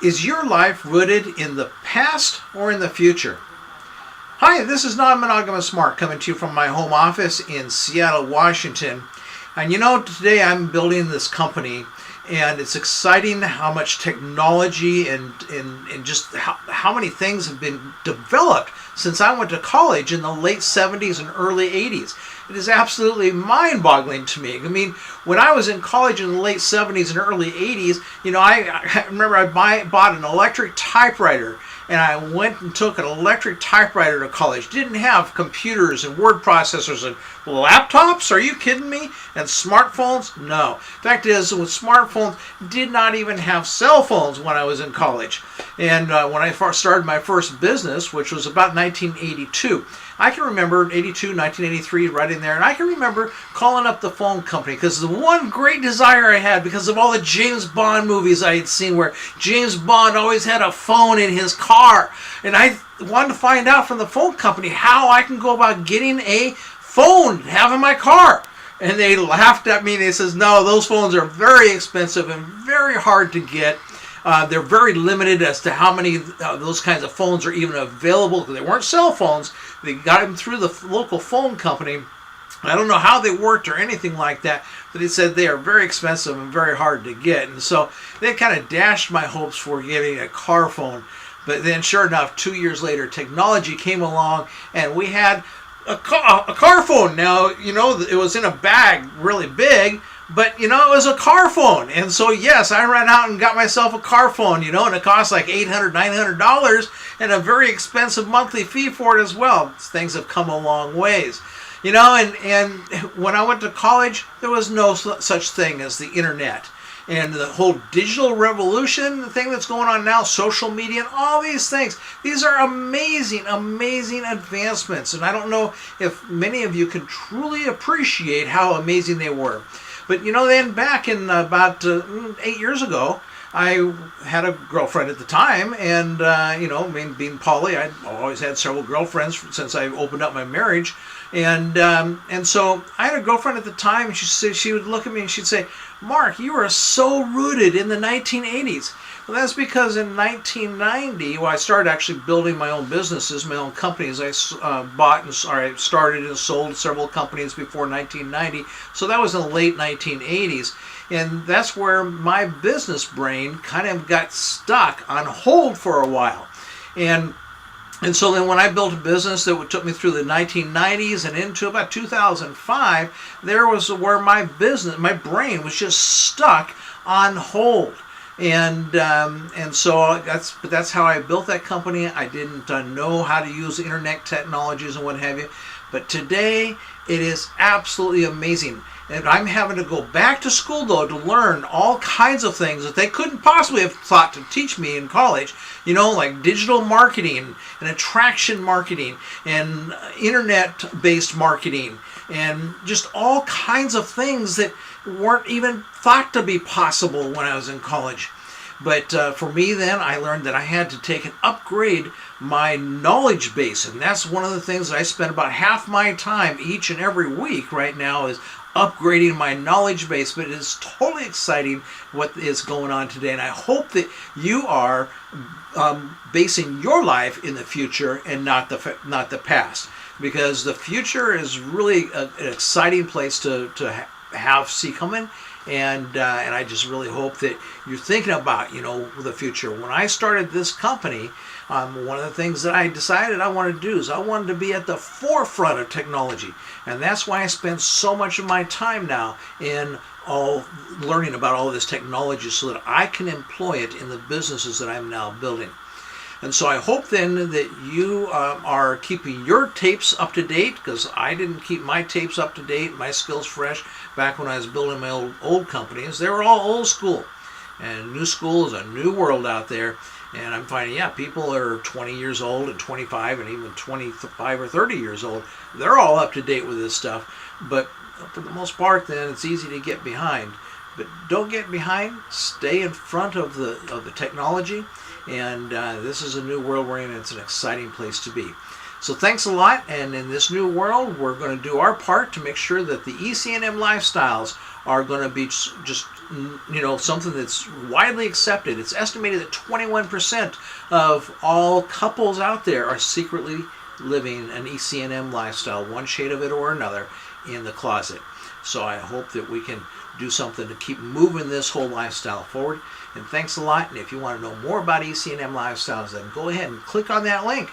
Is your life rooted in the past or in the future? Hi, this is Non-Monogamous Mark coming to you from my home office in Seattle, Washington. And today I'm building this company, and it's exciting how much technology and just how many things have been developed since I went to college in the late 70s and early 80s. It is absolutely mind-boggling to me. I mean, when I was in college in the late 70s and early 80s, I remember I bought an electric typewriter, and I went and took an electric typewriter to college. Didn't have computers and word processors and laptops? Are you kidding me? And smartphones? No. Fact is, with smartphones, did not even have cell phones when I was in college. And when I first started my first business, which was about 1982, I can remember 1983, right in there, and I can remember calling up the phone company because the one great desire I had, because of all the James Bond movies I had seen where James Bond always had a phone in his car, and I wanted to find out from the phone company how I can go about getting a phone to have in my car. And they laughed at me and they says, no, those phones are very expensive and very hard to get. They're very limited as to how many those kinds of phones are even available, because they weren't cell phones. They got them through the local phone company. I don't know how they worked or anything like that, but they said they are very expensive and very hard to get. And so they kind of dashed my hopes for getting a car phone. But then sure enough, 2 years later, technology came along and we had a car phone. Now, it was in a bag really big, but it was a car phone. And so yes, I ran out and got myself a car phone, and it cost like $800, $900 and a very expensive monthly fee for it as well. Things have come a long ways. And when I went to college, there was no such thing as the internet. And the whole digital revolution, the thing that's going on now, social media, and all these things, these are amazing, amazing advancements. And I don't know if many of you can truly appreciate how amazing they were. But then back in about 8 years ago, I had a girlfriend at the time, and being poly, I'd always had several girlfriends since I opened up my marriage, and so I had a girlfriend at the time, and she would look at me and she'd say, "Mark, you are so rooted in the 1980s." Well, that's because in 1990, I started actually building my own businesses, my own companies. I I started and sold several companies before 1990, so that was in the late 1980s. And that's where my business brain kind of got stuck on hold for a while. And so then when I built a business that took me through the 1990s and into about 2005, there was where my brain was just stuck on hold. And so that's how I built that company. I didn't know how to use internet technologies and what have you. But today, it is absolutely amazing. And I'm having to go back to school, though, to learn all kinds of things that they couldn't possibly have thought to teach me in college. Like digital marketing and attraction marketing and internet-based marketing and just all kinds of things that weren't even thought to be possible when I was in college. But for me then, I learned that I had to take and upgrade my knowledge base. And that's one of the things that I spend about half my time each and every week right now is upgrading my knowledge base. But it is totally exciting what is going on today. And I hope that you are basing your life in the future and not the past. Because the future is really an exciting place to see coming. And I just really hope that you're thinking about, the future. When I started this company, one of the things that I decided I wanted to do is I wanted to be at the forefront of technology. And that's why I spend so much of my time now in learning about all this technology so that I can employ it in the businesses that I'm now building. And so I hope then that you are keeping your tapes up to date, because I didn't keep my tapes up to date, my skills fresh back when I was building my old companies. They were all old school. And new school is a new world out there. And I'm finding, people are 20 years old and 25 and even 25 or 30 years old. They're all up to date with this stuff. But for the most part, then, it's easy to get behind. But don't get behind. Stay in front of the technology. And this is a new world we're in. It's an exciting place to be. So thanks a lot, and in this new world, we're going to do our part to make sure that the ECNM lifestyles are going to be just something that's widely accepted. It's estimated that 21% of all couples out there are secretly living an ECNM lifestyle, one shade of it or another, in the closet. So I hope that we can do something to keep moving this whole lifestyle forward. And thanks a lot. And if you want to know more about ECNM lifestyles, then go ahead and click on that link.